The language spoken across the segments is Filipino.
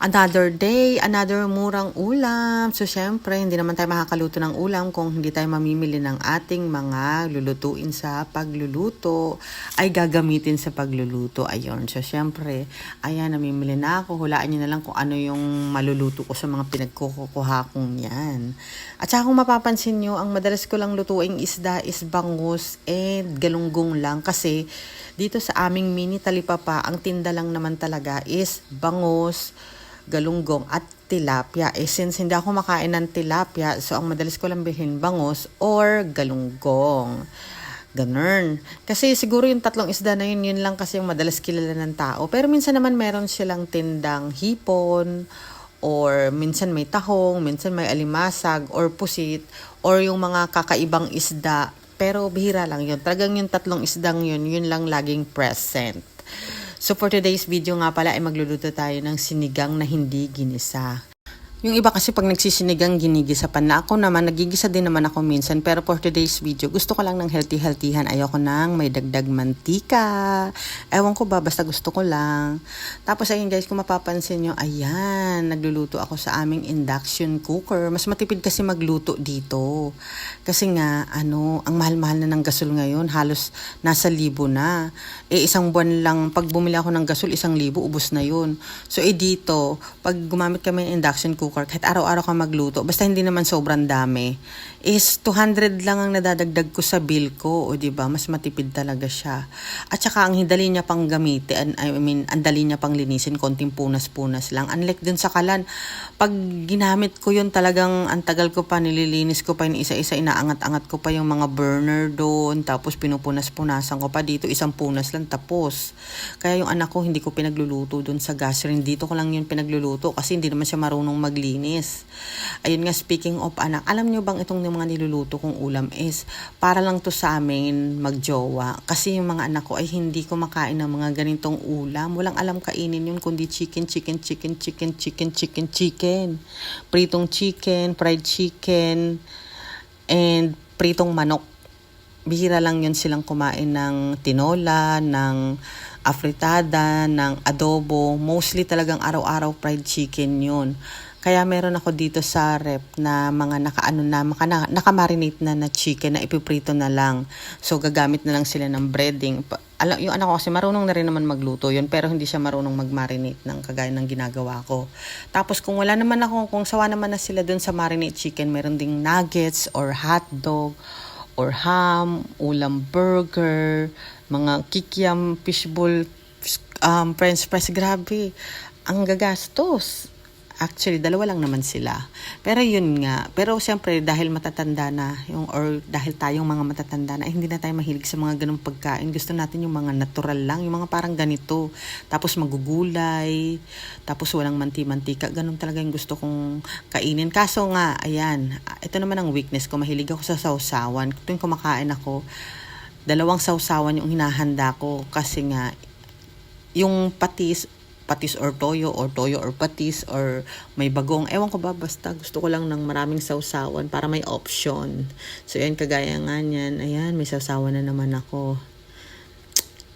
Another day, another murang ulam. So, syempre, hindi naman tayo makakaluto ng ulam kung hindi tayo mamimili ng ating mga lulutuin sa pagluluto ay gagamitin sa pagluluto. Ayun. So, syempre, ayan, namimili na ako. Hulaan nyo na lang kung ano yung maluluto ko sa mga pinagkukuha kong yan. At saka kung mapapansin nyo, ang madalas ko lang lutuing isda is bangus and galunggong lang. Kasi dito sa aming mini talipapa, ang tinda lang naman talaga is bangus, galunggong at tilapia. Since hindi ako makain ng tilapia, so ang madalas ko lang bilhin bangus or galunggong. Ganun. Kasi siguro yung tatlong isda na yun lang kasi yung madalas kilala ng tao. Pero minsan naman meron silang tindang hipon, or minsan may tahong, minsan may alimasag, or pusit, or yung mga kakaibang isda. Pero bihira lang yun. Talagang yung tatlong isdang yun lang laging present. So for today's video nga pala ay magluluto tayo ng sinigang na hindi ginisa. Yung iba kasi pag nagsisinigang ginigisa pa na, ako naman nagigisa din naman ako minsan, pero for today's video gusto ko lang ng healthy-healthyhan. Ayoko nang may dagdag mantika. Ewan ko ba, basta gusto ko lang. Tapos ayun guys, kung mapapansin nyo, ayan, nagluluto ako sa aming induction cooker. Mas matipid kasi magluto dito. Kasi nga, ang mahal-mahal na ng gasol ngayon, halos nasa 1,000 na. Isang buwan lang, pag bumili ako ng gasol, 1,000, ubos na yun. So dito, pag gumamit kami ng induction cooker, kahit araw-araw ka magluto, basta hindi naman sobrang dami, is 200 lang ang nadadagdag ko sa bill ko, o diba, mas matipid talaga siya. At saka ang dali niya pang gamitin, ang dali niya pang linisin, konting punas-punas lang. Unlike dun sa kalan, pag ginamit ko yun talagang, ang tagal ko pa, nililinis ko pa yung isa-isa, inaangat-angat ko pa yung mga burner doon, tapos pinupunas-punasan ko pa dito, isang punas lang tapos. Kaya yung anak ko, hindi ko pinagluluto doon sa gas rin, dito ko lang yun pinagluluto, kasi hindi naman siya marunong maglinis. Ayun nga, speaking of anak, alam nyo bang itong mga niluluto kong ulam is para lang to sa amin magjowa. Kasi yung mga anak ko ay hindi kumakain ng mga ganitong ulam. Walang alam kainin yun kundi chicken. Pritong chicken, fried chicken, and pritong manok. Bihira lang yun silang kumain ng tinola, ng afritada, ng adobo. Mostly talagang araw-araw fried chicken yun. Kaya meron ako dito sa rep na mga nakamarinate na chicken na ipiprito na lang. So gagamit na lang sila ng breading. Yung anak ko kasi marunong na rin naman magluto yun, pero hindi siya marunong mag-marinate ng kagaya ng ginagawa ko. Tapos kung sawa naman na sila dun sa marinate chicken, meron ding nuggets or hotdog or ham, ulam burger, mga kikiam, fishbowl, french fries. Grabe, ang gagastos. Actually, 2 lang naman sila. Pero yun nga. Pero siyempre, dahil matatanda na, or dahil tayong mga matatanda na, hindi na tayo mahilig sa mga ganung pagkain. Gusto natin yung mga natural lang, yung mga parang ganito. Tapos magugulay, tapos walang manti-mantika. Ganun talaga yung gusto kong kainin. Kaso nga, ayan, ito naman ang weakness ko. Mahilig ako sa sausawan. Tuwing kumakain ako, 2 sausawan yung hinahanda ko. Kasi nga, yung patis or toyo or patis or may bagong, ewan ko ba, basta gusto ko lang ng maraming sausawan para may option. So yan, kagaya nga niyan, ayan, may sausawan na naman ako.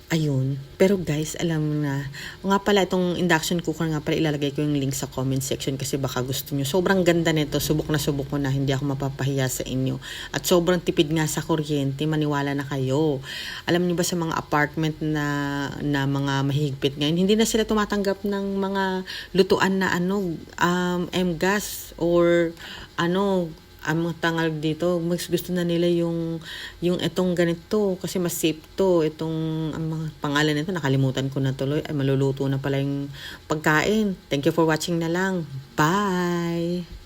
Ayun. Pero guys, alam mo na, nga pala itong induction cooker nga pala, ilalagay ko yung link sa comment section kasi baka gusto nyo. Sobrang ganda nito, subok ko na, hindi ako mapapahiya sa inyo. At sobrang tipid nga sa kuryente, maniwala na kayo. Alam niyo ba sa mga apartment na mga mahigpit ngayon, hindi na sila tumatanggap ng mga lutuan na M-gas or ang mga tangal dito, mas gusto na nila yung itong ganito kasi mas safe to. Ang mga pangalan nito, nakalimutan ko na tuloy. Ay, maluluto na pala yung pagkain. Thank you for watching na lang. Bye!